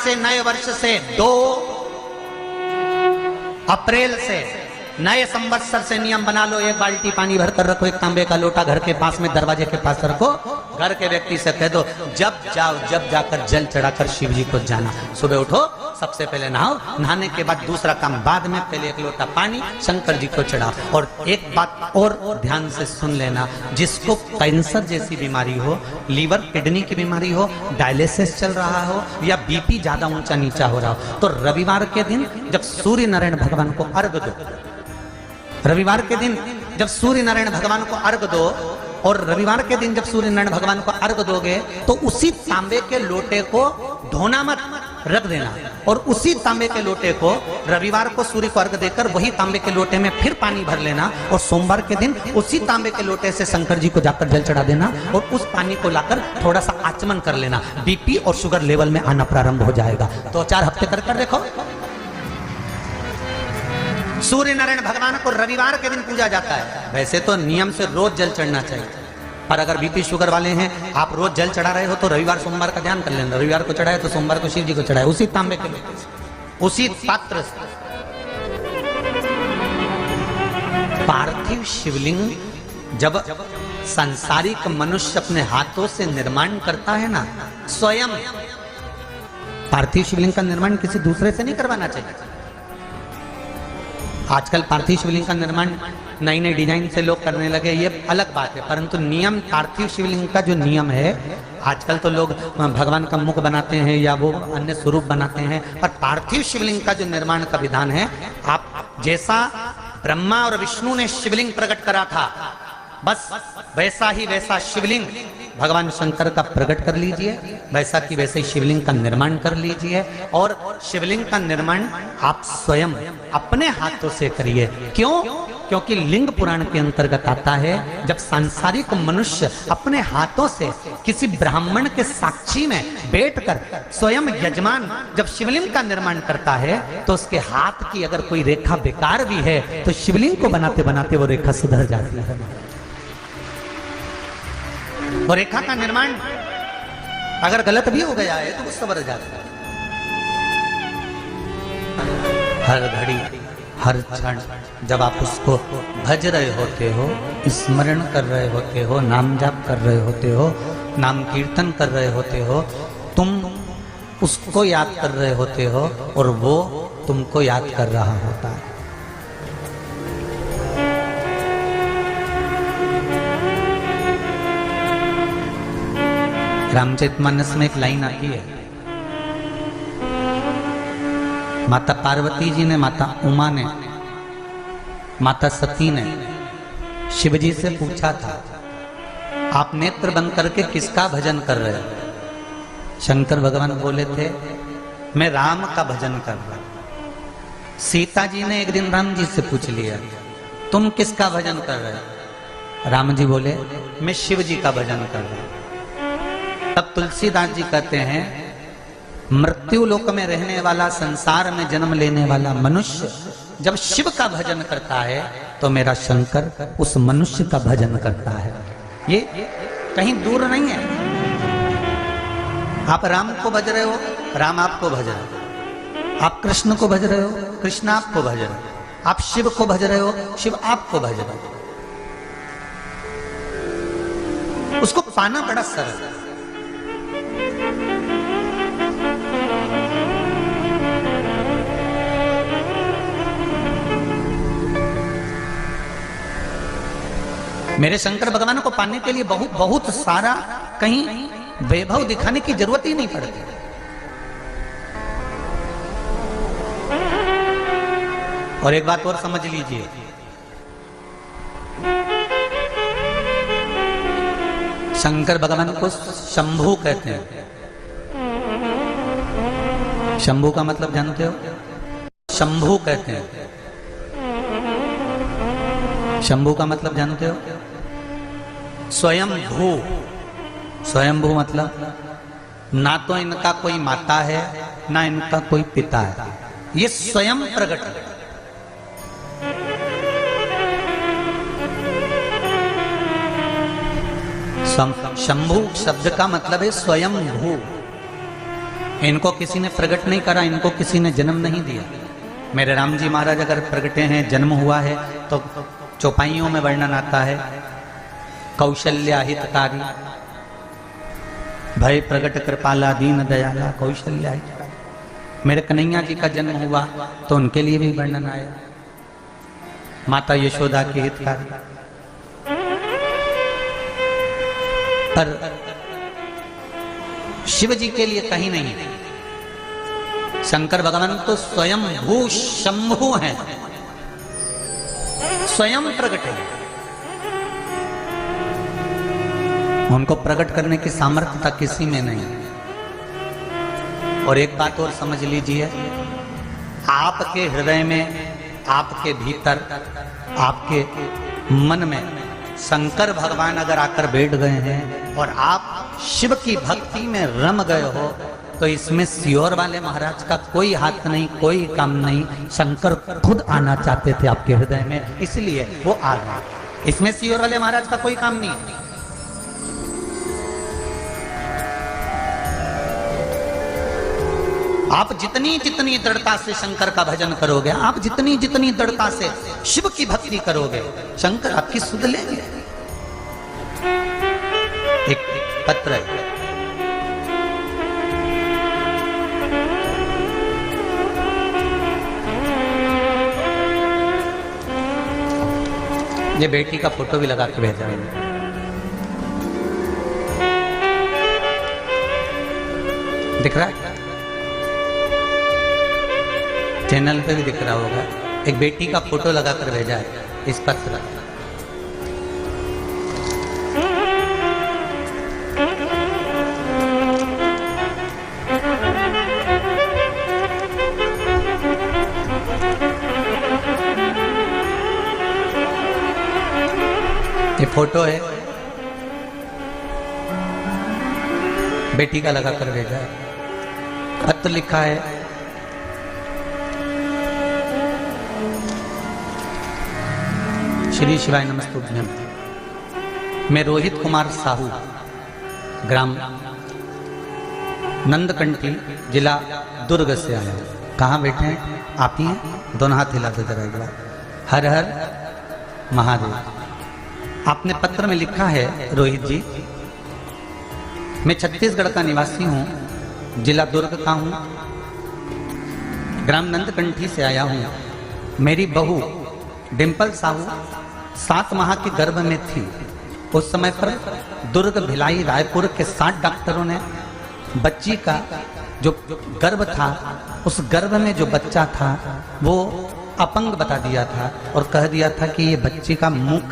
से नए वर्ष से 2 अप्रैल से नए संवत्सर से नियम बना लो, 1 बाल्टी पानी भर कर रखो, 1 तांबे का लोटा घर के पास में दरवाजे के पास रखो। घर के व्यक्ति से कह दो जब जाओ जब जाकर जल चढ़ाकर शिव जी को जाना। सुबह उठो, सबसे पहले नहाओ, नहाने के बाद दूसरा काम बाद में, पहले 1 लोटा पानी शंकर जी को चढ़ाओ। और एक बात और ध्यान से सुन लेना, जिसको कैंसर जैसी बीमारी हो, लीवर किडनी की बीमारी हो, डायलिसिस चल रहा हो या बीपी ज्यादा ऊंचा नीचा हो रहा हो, तो रविवार के दिन जब सूर्य नारायण भगवान को अर्घ दो, रविवार के दिन जब सूर्य नारायण भगवान को अर्घ दो, और रविवार के दिन जब सूर्य नारायण भगवान को अर्घ दोगे तो उसी तांबे के लोटे को धोना मत, रख देना। और उसी तांबे के लोटे को रविवार को सूर्य को अर्घ देकर वही तांबे के लोटे में फिर पानी भर लेना, और सोमवार के दिन उसी तांबे के लोटे से शंकर जी को जाकर जल चढ़ा देना, और उस पानी को लाकर थोड़ा सा आचमन कर लेना। बीपी और शुगर लेवल में आना प्रारंभ हो जाएगा। 2-4 हफ्ते कर देखो। सूर्य नारायण भगवान को रविवार के दिन पूजा जाता है। वैसे तो नियम से रोज जल चढ़ना चाहिए, पर अगर बीपी शुगर वाले हैं, आप रोज जल चढ़ा रहे हो तो रविवार सोमवार का ध्यान कर लेना। रविवार को चढ़ाए तो सोमवार को शिव जी को चढ़ाए, उसी तांबे के लोटे से, उसी पात्र से। पार्थिव शिवलिंग जब सांसारिक मनुष्य अपने हाथों से निर्माण करता है ना, स्वयं पार्थिव शिवलिंग का निर्माण किसी दूसरे से नहीं करवाना चाहिए। आजकल पार्थिव शिवलिंग का निर्माण नई नई डिजाइन से लोग करने लगे, ये अलग बात है, परंतु नियम पार्थिव शिवलिंग का जो नियम है, आजकल तो लोग भगवान का मुख बनाते हैं या वो अन्य स्वरूप बनाते हैं, पर पार्थिव शिवलिंग का जो निर्माण का विधान है, आप जैसा ब्रह्मा और विष्णु ने शिवलिंग प्रकट करा था, बस वैसा ही वैसा शिवलिंग भगवान शंकर का प्रकट कर लीजिए, वैसा कि वैसे ही शिवलिंग का निर्माण कर लीजिए। और शिवलिंग का निर्माण आप स्वयं अपने हाथों से करिए। क्यों? क्योंकि लिंग पुराण के अंतर्गत आता है, जब सांसारिक मनुष्य अपने हाथों से किसी ब्राह्मण के साक्षी में बैठकर स्वयं यजमान जब शिवलिंग का निर्माण करता है, तो उसके हाथ की अगर कोई रेखा बेकार भी है तो शिवलिंग को बनाते बनाते वो रेखा सुधर जाती है। वो रेखा का निर्माण अगर गलत भी हो गया है तो वो सवर जाता है। हर घड़ी हर क्षण जब आप उसको भज रहे होते हो, स्मरण कर रहे होते हो, नाम जाप कर रहे होते हो, नाम कीर्तन कर रहे होते हो, तुम उसको याद कर रहे होते हो और वो तुमको याद कर रहा होता है। रामचरितमानस में एक लाइन आती है, माता पार्वती जी ने, माता उमा ने, माता सती ने शिव जी से पूछा था, आप नेत्र बंद करके किसका भजन कर रहे हो? शंकर भगवान बोले थे, मैं राम का भजन कर रहा हूं। सीता जी ने एक दिन राम जी से पूछ लिया, तुम किसका भजन कर रहे हो? राम जी बोले, मैं शिव जी का भजन कर रहा हूं। तब तुलसीदास जी कहते हैं, मृत्यु लोक में रहने वाला, संसार में जन्म लेने वाला मनुष्य जब शिव का भजन करता है तो मेरा शंकर उस मनुष्य का भजन करता है। ये कहीं दूर नहीं है। आप राम को भज रहे हो, राम आपको भज रहे हो। आप कृष्ण को भज रहे हो, कृष्ण आपको भज रहे हो। आप शिव को भज रहे हो, शिव आपको भज रहे हो। उसको पाना बड़ा सरल है। मेरे शंकर भगवान को पाने के लिए बहुत सारा कहीं वैभव दिखाने की जरूरत ही नहीं पड़ती। और एक बात और समझ लीजिए, शंकर भगवान को शंभू कहते हैं। शंभू का मतलब जानते हो? शंभू कहते हैं। शंभू का मतलब जानते हो? स्वयं भू। स्वयं भू मतलब ना तो इनका कोई माता है ना इनका कोई पिता है, ये स्वयं प्रकट है। शंभू शब्द का मतलब है स्वयं भू। इनको किसी ने प्रकट नहीं करा, इनको किसी ने जन्म नहीं दिया। मेरे राम जी महाराज अगर प्रकटे हैं, जन्म हुआ है, तो चौपाइयों में वर्णन आता है, कौशल्या हितकारी, भय प्रकट कृपाला दीन दयाला, कौशल्या हितकारी। मेरे कन्हैया जी का जन्म हुआ तो उनके लिए भी वर्णन आया, माता यशोदा की हितकारी। पर शिव जी के लिए कहीं नहीं। शंकर भगवान तो स्वयं भू शंभु हैं, स्वयं प्रकट है। उनको प्रकट करने की सामर्थ्यता किसी में नहीं। और एक बात और समझ लीजिए, आपके हृदय में, आपके भीतर, आपके मन में शंकर भगवान अगर आकर बैठ गए हैं और आप शिव की भक्ति में रम गए हो, तो इसमें सियोर वाले महाराज का कोई हाथ नहीं, कोई काम नहीं। शंकर खुद आना चाहते थे आपके हृदय में, इसलिए वो आ गए। इसमें सियोर वाले महाराज का कोई काम नहीं। आप जितनी जितनी दृढ़ता से शंकर का भजन करोगे, आप जितनी जितनी दृढ़ता से शिव की भक्ति करोगे, शंकर आपकी सुध लेंगे। एक पत्र है, ये बेटी का फोटो भी लगा के भेजा है, दिख रहा है, चैनल पे भी दिख रहा होगा। एक बेटी का फोटो लगाकर भेजा है इस पत्र। ये फोटो है, बेटी का लगाकर भेजा है। पत्र लिखा है, श्री शिवाय नमस्तुभ्यम। मैं रोहित कुमार साहू, ग्राम नंदकंठी, जिला दुर्ग से आया हूँ। कहाँ बैठे हैं आप? ही हैं? दोनों हाथ हिला दो जरा एक बार। हर हर महादेव। आपने पत्र में लिखा है, रोहित जी, मैं छत्तीसगढ़ का निवासी हूँ, जिला दुर्ग का हूँ, ग्राम नंदकंठी से आया हूँ। मेरी बहू डिम्पल साहू 7 माह के गर्भ में थी। उस समय पर दुर्ग, भिलाई, रायपुर के 60 डॉक्टरों ने बच्ची का जो गर्भ था, उस गर्भ में जो बच्चा था वो अपंग बता दिया था और कह दिया था कि ये बच्ची का मुख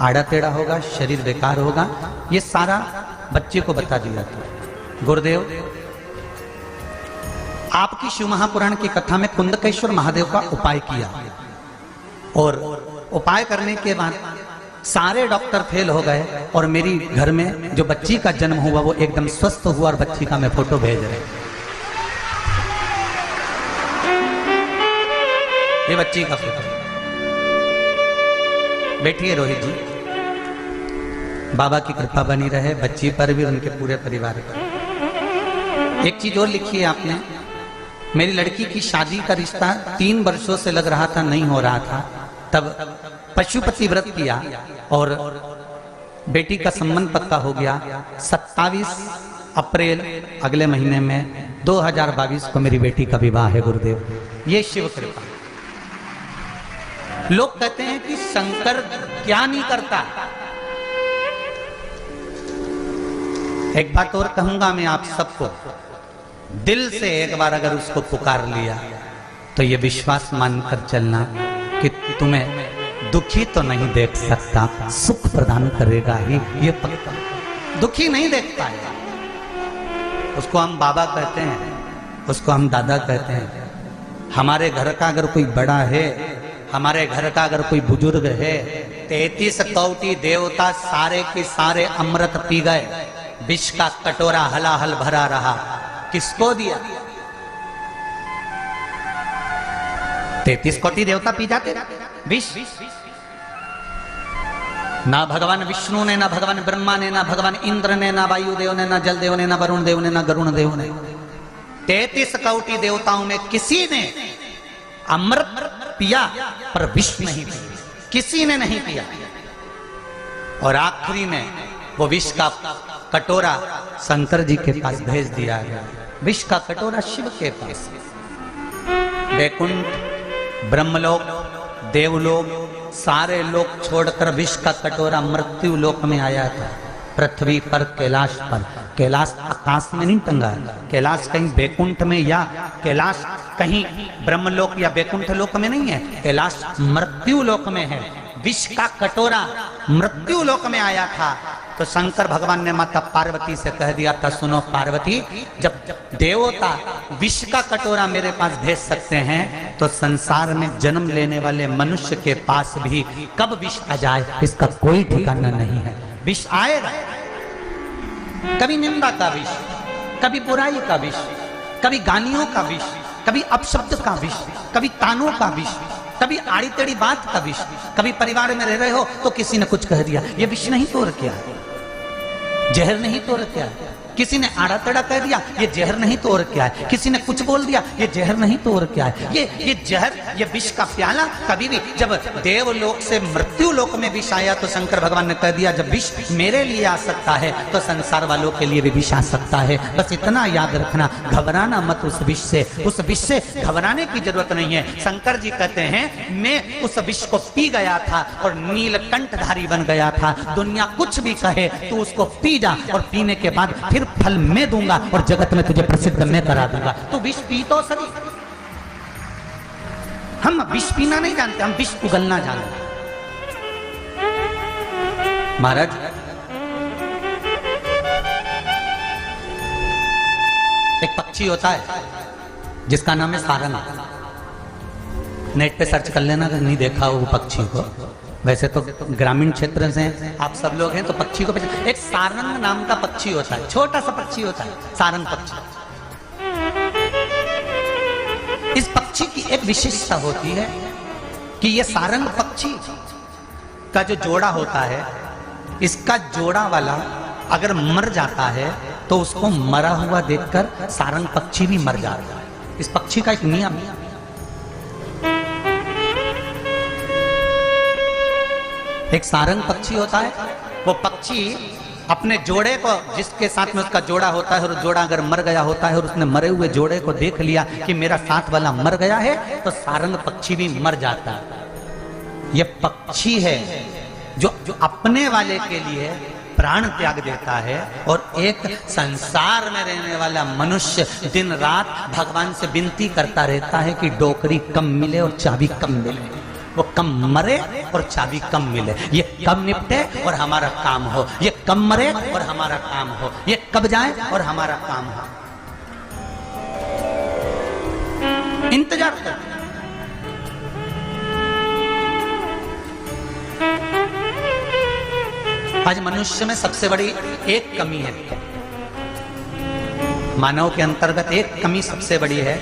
आड़ा टेढ़ा होगा, शरीर बेकार होगा। ये सारा बच्चे को बता दिया था। गुरुदेव, आपकी शिव महापुराण की कथा में कुंदकेश्वर महादेव का उपाय किया और उपाय करने के बाद सारे डॉक्टर फेल हो गए और मेरी घर में जो बच्ची का जन्म हुआ वो एकदम स्वस्थ हुआ और बच्ची का मैं फोटो भेज रहे। ये बच्ची का फोटो। बैठिए रोहित जी, बाबा की कृपा बनी रहे बच्ची पर भी, उनके पूरे परिवार पर। एक चीज और लिखी है आपने, मेरी लड़की की शादी का रिश्ता 3 वर्षों से लग रहा था, नहीं हो रहा था। तब पशुपति व्रत किया और बेटी का संबंध पक्का हो गया। 27 अप्रैल अगले महीने में 2022 को मेरी बेटी का विवाह है। गुरुदेव, ये शिव कृपा। लोग कहते हैं कि शंकर क्या नहीं करता। एक बात और कहूंगा मैं आप सबको, दिल से एक बार अगर उसको पुकार लिया तो ये विश्वास मानकर चलना कि तुम्हें दुखी तो नहीं देख सकता, सुख प्रदान करेगा ही, ये पक्का। दुखी नहीं देख पाएगा। उसको हम बाबा कहते हैं, उसको हम दादा कहते हैं। हमारे घर का अगर कोई बड़ा है, हमारे घर का अगर कोई बुजुर्ग है, 33 कौटी देवता सारे के सारे अमृत पी गए, विष का कटोरा हलाहल भरा रहा, किसको दिया? 33 कोटि देवता पी जाते विष। ना भगवान विष्णु ने, ना भगवान ब्रह्मा ने, ना भगवान इंद्र ने, ना वायुदेव ने, ना जलदेव ने, ना वरुण देव ने, ना गरुण देव ने। 33 कोटि देवताओं में किसी ने अमृत पिया पर विष नहीं पिया, किसी ने नहीं पिया। और आखिरी में वो विष का कटोरा शंकर जी के पास भेज दिया गया। विष का कटोरा शिव के पास। वैकुंठ, ब्रह्मलोक, देवलोक, सारे लोग छोड़कर विष का कटोरा मृत्यु लोक में आया था। पृथ्वी पर, कैलाश पर। कैलाश आकाश में नहीं टंगा, कैलाश कहीं वैकुंठ में या कैलाश कहीं ब्रह्मलोक या वैकुंठ लोक में नहीं है, कैलाश मृत्यु लोक में है। विष का कटोरा मृत्यु लोक में आया था। तो शंकर भगवान ने माता पार्वती से कह दिया था, सुनो पार्वती, जब देवता विष का कटोरा मेरे पास भेज सकते हैं तो संसार में जन्म लेने वाले मनुष्य के पास भी कब विष आ जाए इसका कोई ठिकाना नहीं है। विष आएगा, कभी निंदा का विष, कभी बुराई का विष, कभी गालियों का विष, कभी अपशब्द का विष, कभी तानों का विष, कभी आड़ी टेढ़ी बात का विष। कभी परिवार में रह रहे हो तो किसी ने कुछ कह दिया, ये विष नहीं तो और क्या है, जहर नहीं तो और क्या है। किसी ने आड़ा टेढ़ा कह दिया, ये जहर नहीं तो और क्या है। किसी ने कुछ बोल दिया, ये जहर नहीं तो और क्या है। ये जहर, ये विष का प्याला कभी भी, जब देवलोक से मृत्यु लोक में विष आया तो शंकर भगवान ने कह दिया, जब विष मेरे लिए आ सकता है तो संसार वालों के लिए भी विष आ सकता है। बस इतना याद रखना, घबराना मत उस विष से। उस विष से घबराने की जरूरत नहीं है। शंकर जी कहते हैं, मैं उस विष को पी गया था और नीलकंठधारी बन गया था। दुनिया कुछ भी कहे तू उसको पी जा, और पीने के बाद फिर फल मैं दूंगा और जगत में तुझे प्रसिद्ध मैं करा दूंगा। तो विष पी तो सही। हम विष पीना नहीं जानते, हम विष उगलना जानते। महाराज, एक पक्षी होता है जिसका नाम है सारंग। नेट पे सर्च कर लेना अगर नहीं देखा हो वो पक्षी को। वैसे तो ग्रामीण क्षेत्र से आप सब लोग हैं तो पक्षी को एक सारंग नाम का पक्षी होता है, छोटा सा पक्षी होता है सारंग पक्षी। इस पक्षी की एक विशेषता होती है कि ये सारंग पक्षी का जो जोड़ा होता है, इसका जोड़ा वाला अगर मर जाता है तो उसको मरा हुआ देखकर सारंग पक्षी भी मर जाता है। इस पक्षी का एक नियम है। एक सारंग पक्षी होता है, वो पक्षी अपने जोड़े को, जिसके साथ में उसका जोड़ा होता है, और जोड़ा अगर मर गया होता है और उसने मरे हुए जोड़े को देख लिया कि मेरा साथ वाला मर गया है, तो सारंग पक्षी भी मर जाता है। ये पक्षी है जो अपने वाले के लिए प्राण त्याग देता है, और एक संसार में रहने वाला मनुष्य दिन रात भगवान से विनती करता रहता है कि डोकरी कम मिले और चाबी कम मिले, वो कम मरे और चाबी कम मिले, ये कब निपटे और हमारा काम हो, ये कब मरे और हमारा काम हो, ये कब जाए और हमारा काम हो। इंतजार कर। आज मनुष्य में सबसे बड़ी एक कमी है, मानव के अंतर्गत एक कमी सबसे बड़ी है,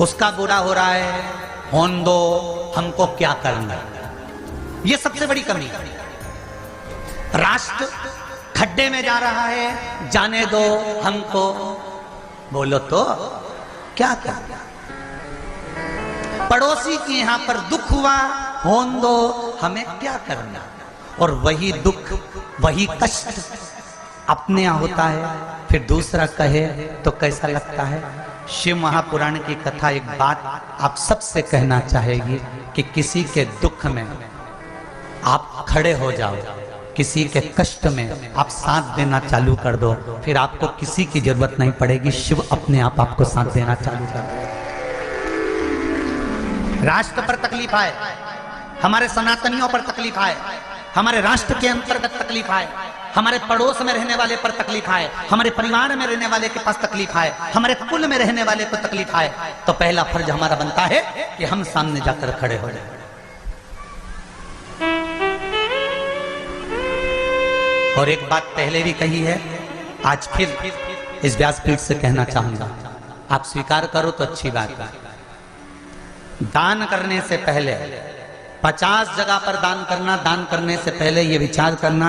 उसका बुरा हो रहा है, होन दो, हमको क्या करना, ये सबसे बड़ी कमी। राष्ट्र खड्डे में जा रहा है, जाने दो हमको, बोलो तो क्या करना। पड़ोसी के यहां पर दुख हुआ, होन दो, हमें क्या करना। और वही दुख, वही कष्ट अपने यहां होता है, फिर दूसरा कहे तो कैसा लगता है। शिव महापुराण की कथा एक बात आप सबसे कहना चाहेगी कि किसी के दुख में आप खड़े हो जाओ, किसी के कष्ट में आप साथ देना चालू कर दो, फिर आपको किसी की जरूरत नहीं पड़ेगी, शिव अपने आप आपको साथ देना चालू कर दो। राष्ट्र पर तकलीफ आए, हमारे सनातनियों पर तकलीफ आए, हमारे राष्ट्र के अंतर्गत तकलीफ आए, हमारे पड़ोस में रहने वाले पर तकलीफ आए, हमारे परिवार में रहने वाले के पास तकलीफ आए, हमारे कुल में रहने वाले को तकलीफ आए, तो पहला फर्ज हमारा बनता है कि हम सामने जाकर खड़े हो जाए। और एक बात पहले भी कही है, आज फिर इस व्यासपीठ से कहना चाहूंगा, आप स्वीकार करो तो अच्छी बात है। दान करने से पहले 50 जगह पर दान करना, दान करने से पहले यह विचार करना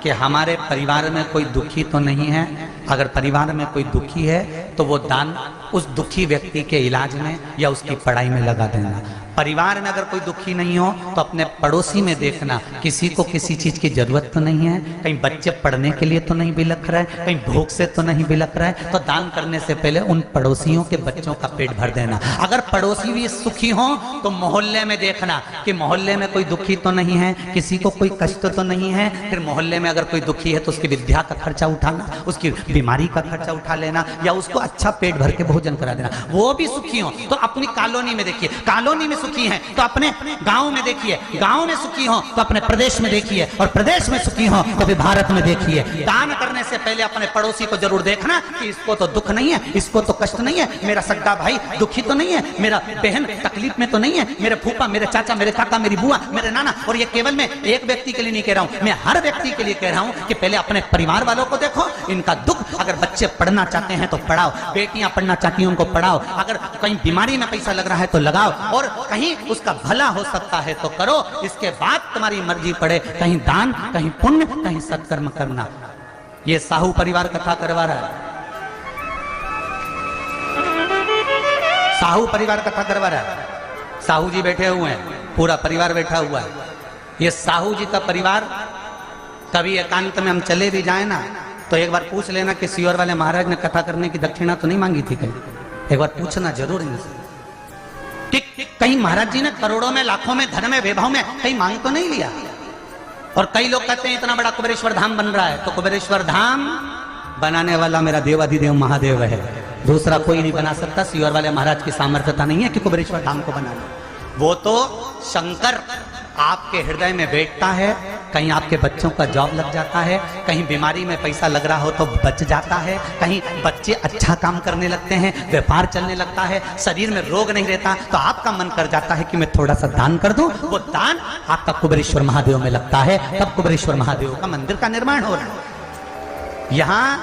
कि हमारे परिवार में कोई दुखी तो नहीं है। अगर परिवार में कोई दुखी है तो वो दान उस दुखी व्यक्ति के इलाज में या उसकी पढ़ाई में लगा देना। परिवार में अगर कोई दुखी नहीं हो तो अपने पड़ोसी में देखना किसी को किसी चीज की जरूरत तो नहीं है, कहीं बच्चे पढ़ने के लिए तो नहीं बिलख रहा है, कहीं भूख से तो नहीं बिलख रहा है, तो दान करने से पहले उन पड़ोसियों के बच्चों का पेट भर देना। अगर पड़ोसी भी सुखी हो तो मोहल्ले में देखना कि मोहल्ले में कोई दुखी तो नहीं है, किसी को कोई कष्ट तो नहीं है। फिर मोहल्ले में अगर कोई दुखी है तो उसकी विद्या का खर्चा उठाना, उसकी बीमारी का खर्चा उठा लेना, या उसको अच्छा पेट भर के भोजन करा देना। वो भी सुखी हो तो अपनी कॉलोनी में देखिए, कॉलोनी में सुखी हैं तो अपने गांव में देखिए, गांव में सुखी हो तो अपने प्रदेश में देखिए, और प्रदेश में सुखी हो तो फिर भारत में देखिए। दान करने से पहले अपने पड़ोसी को जरूर देखना कि इसको तो दुख नहीं है, इसको तो कष्ट नहीं है, मेरा सगा भाई दुखी तो नहीं है, मेरा बहन तकलीफ में तो नहीं है, मेरे फूफा, मेरे चाचा, मेरे काका, मेरी बुआ, मेरे नाना। और ये केवल मैं एक व्यक्ति के लिए नहीं कह रहा हूं, मैं हर व्यक्ति के लिए कह रहा हूं कि पहले अपने परिवार वालों को देखो, इनका दुख। अगर बच्चे पढ़ना चाहते हैं तो पढ़ाओ, बेटियां पढ़ना चाहती हैं उनको पढ़ाओ, अगर कहीं बीमारी में पैसा लग रहा है तो लगाओ, और कहीं उसका भला हो सकता है तो करो। इसके बाद तुम्हारी मर्जी पड़े, कहीं दान, कहीं पुण्य, कहीं सत्कर्म करना। ये साहू परिवार कथा करवा रहा है, साहू परिवार कथा करवा रहा है। साहू जी बैठे हुए हैं, पूरा परिवार बैठा हुआ है। ये साहू जी का परिवार, कभी एकांत में हम चले भी जाए ना तो एक बार पूछ लेना कि सीहोर वाले महाराज ने कथा करने की दक्षिणा तो नहीं मांगी थी कहीं, एक बार पूछना जरूर इनसे कि कहीं महाराज जी ने करोड़ों में, लाखों में, धन में, वैभव में कहीं मांग तो नहीं लिया। और कई लोग कहते हैं इतना बड़ा कुबेरेश्वर धाम बन रहा है, तो कुबेरेश्वर धाम बनाने वाला मेरा देवाधिदेव महादेव है, दूसरा कोई नहीं बना सकता। सीहोर वाले महाराज की सामर्थ्यता नहीं है कि कुबेरेश्वर धाम को बना ले। वो तो शंकर आपके हृदय में बैठता है, कहीं आपके बच्चों का जॉब लग जाता है, कहीं बीमारी में पैसा लग रहा हो तो बच जाता है, कहीं बच्चे अच्छा काम करने लगते हैं, व्यापार चलने लगता है, शरीर में रोग नहीं रहता तो आपका मन कर जाता है कि मैं थोड़ा सा दान कर दूं। वो दान आपका कुबेरेश्वर महादेव में लगता है, तब कुबेरेश्वर महादेव का मंदिर का निर्माण हो रहा है। यहां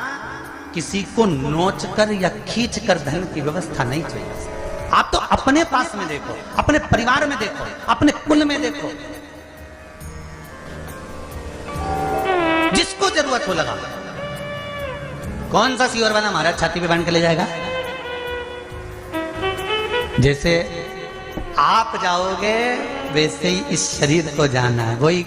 किसी को नोच कर या खींच कर धन की व्यवस्था नहीं चाहिए। आप तो अपने पास में देखो, अपने परिवार में देखो, अपने कुल में देखो, जिसको जरूरत हो लगा। कौन सा सीहोर वाला महाराज छाती पे बांध के ले जाएगा? जैसे आप जाओगे वैसे ही इस शरीर को जाना है। वही